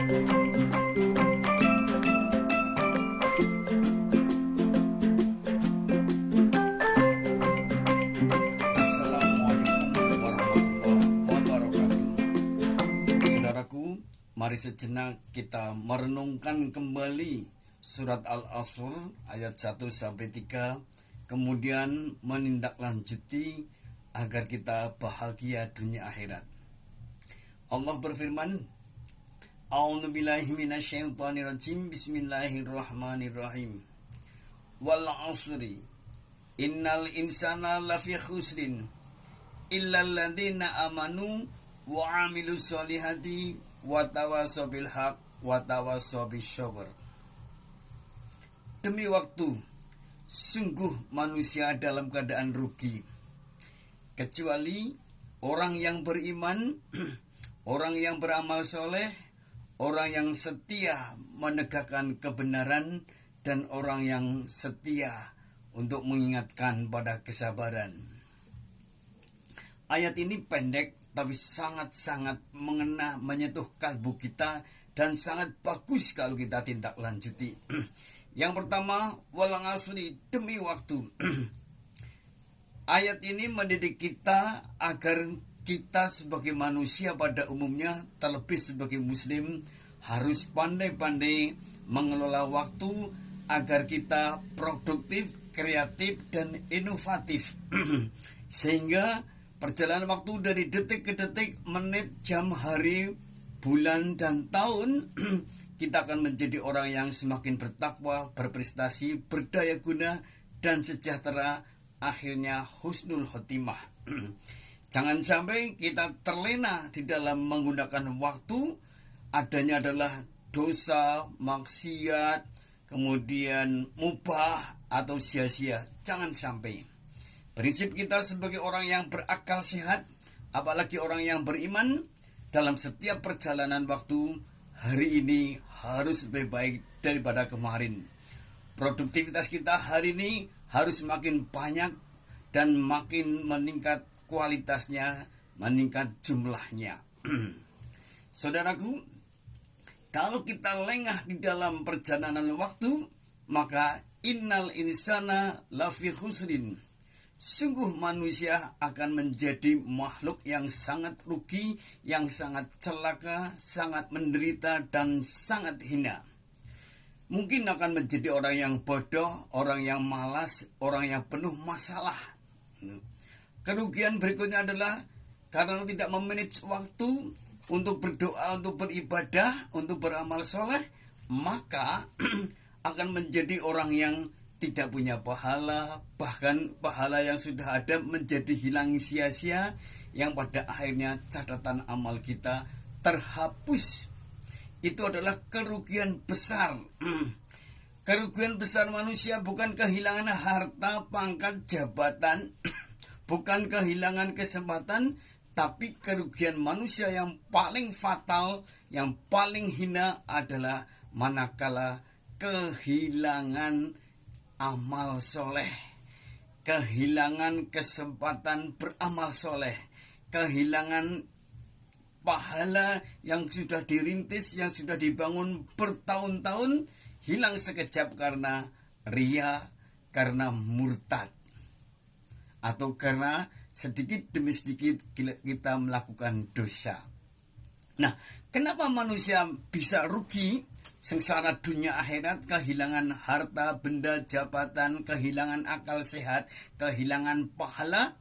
Assalamualaikum warahmatullahi wabarakatuh. Saudaraku, mari sejenak kita merenungkan kembali surat Al-Asr ayat 1-3, kemudian menindaklanjuti agar kita bahagia dunia akhirat. Allah berfirman, A'udzubillahi minasyaitonirrajim, Bismillahirrahmanirrahim. Wal 'asri innal insana lafi khusrin illal ladzina amanu wa 'amilus solihati wa tawassaw bil haq wa tawassaw bis sabr. Demi waktu, sungguh manusia dalam keadaan rugi, kecuali orang yang beriman, orang yang beramal soleh, orang yang setia menegakkan kebenaran, dan orang yang setia untuk mengingatkan pada kesabaran. Ayat ini pendek tapi sangat-sangat mengena, menyentuh kalbu kita, dan sangat bagus kalau kita tindak lanjuti. Yang pertama, wal 'asri, demi waktu. Ayat ini mendidik kita agar kita sebagai manusia pada umumnya, terlebih sebagai muslim, harus pandai-pandai mengelola waktu agar kita produktif, kreatif, dan inovatif. Sehingga perjalanan waktu dari detik ke detik, menit, jam, hari, bulan, dan tahun, kita akan menjadi orang yang semakin bertakwa, berprestasi, berdaya guna, dan sejahtera, akhirnya husnul khotimah. Jangan sampai kita terlena di dalam menggunakan waktu. Adanya adalah dosa, maksiat, kemudian mubah atau sia-sia. Jangan sampai. Prinsip kita sebagai orang yang berakal sehat, apalagi orang yang beriman, dalam setiap perjalanan waktu, hari ini harus lebih baik daripada kemarin. Produktivitas kita hari ini harus makin banyak dan makin meningkat kualitasnya, meningkat jumlahnya. Saudaraku, kalau kita lengah di dalam perjalanan waktu, maka innal insana lafi khusrin. Sungguh manusia akan menjadi makhluk yang sangat rugi, yang sangat celaka, sangat menderita, dan sangat hina. Mungkin akan menjadi orang yang bodoh, orang yang malas, orang yang penuh masalah. Kerugian berikutnya adalah karena tidak memanage waktu untuk berdoa, untuk beribadah, untuk beramal soleh, maka akan menjadi orang yang tidak punya pahala, bahkan pahala yang sudah ada menjadi hilang sia-sia, yang pada akhirnya catatan amal kita terhapus. Itu adalah kerugian besar. Kerugian besar manusia bukan kehilangan harta, pangkat, jabatan, bukan kehilangan kesempatan, tapi kerugian manusia yang paling fatal, yang paling hina adalah manakala kehilangan amal soleh, kehilangan kesempatan beramal soleh, kehilangan pahala yang sudah dirintis, yang sudah dibangun bertahun-tahun, hilang sekejap karena ria, karena murtad, atau karena sedikit demi sedikit kita melakukan dosa. Nah, kenapa manusia bisa rugi, sengsara dunia akhirat, kehilangan harta, benda, jabatan, kehilangan akal sehat, kehilangan pahala?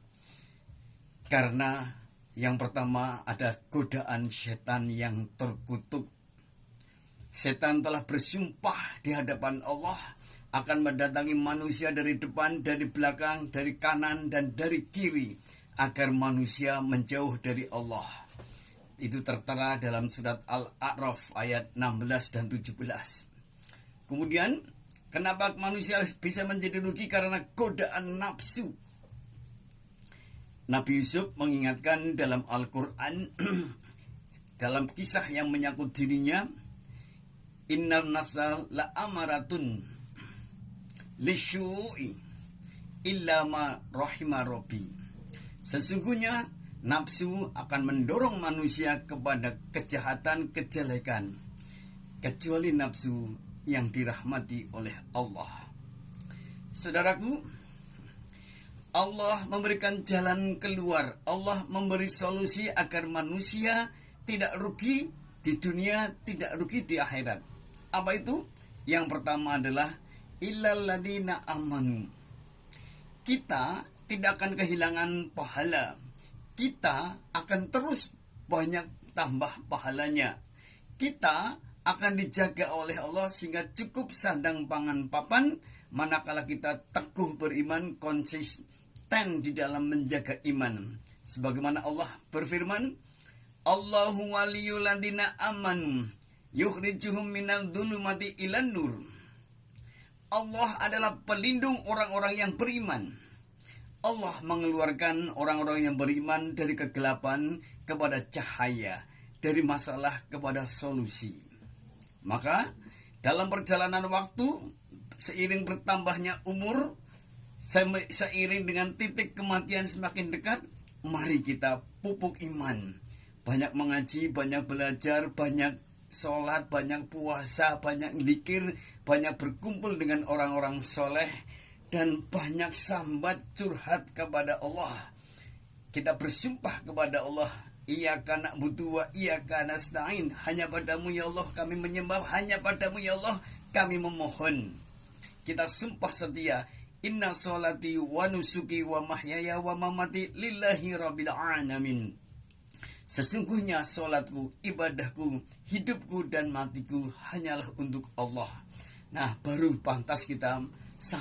Karena yang pertama ada godaan setan yang terkutuk. Setan telah bersumpah di hadapan Allah akan mendatangi manusia dari depan, dari belakang, dari kanan, dan dari kiri, agar manusia menjauh dari Allah. Itu tertera dalam surat Al-A'raf ayat 16 dan 17. Kemudian, kenapa manusia bisa menjadi rugi? Karena godaan nafsu. Nabi Yusuf mengingatkan dalam Al-Quran, dalam kisah yang menyangkut dirinya, Innan nafsa la amaratun lisyu'i illa ma rahima rabbi. Sesungguhnya nafsu akan mendorong manusia kepada kejahatan, kejelekan. kecuali nafsu yang dirahmati oleh Allah. Saudaraku, Allah memberikan jalan keluar. Allah memberi solusi agar manusia tidak rugi di dunia, tidak rugi di akhirat. Apa itu? Yang pertama adalah illal ladzina amanu. Kita tidak akan kehilangan pahala. Kita akan terus banyak tambah pahalanya. Kita akan dijaga oleh Allah sehingga cukup sandang pangan papan, manakala kita teguh beriman, konsisten di dalam menjaga iman. Sebagaimana Allah berfirman, Allahu waliyul ladzina amanu yukhrijuhum minadh dhulumati ilan nur. Allah adalah pelindung orang-orang yang beriman. Allah mengeluarkan orang-orang yang beriman dari kegelapan kepada cahaya, dari masalah kepada solusi. Maka dalam perjalanan waktu, seiring bertambahnya umur, seiring dengan titik kematian semakin dekat, mari kita pupuk iman. Banyak mengaji, banyak belajar, banyak sholat, banyak puasa, banyak zikir, banyak berkumpul dengan orang-orang soleh, dan banyak sambat curhat kepada Allah. Kita bersumpah kepada Allah, Iyyaka na'budu wa iyyaka nasta'in. Hanya padamu ya Allah kami menyembah, hanya padamu ya Allah kami memohon. Kita sumpah setia, inna sholati wa nusuki wa mahyaya wa mamati lillahi rabbil alamin. Sesungguhnya sholatku, ibadahku, hidupku dan matiku hanyalah untuk Allah. Nah, baru pantas kita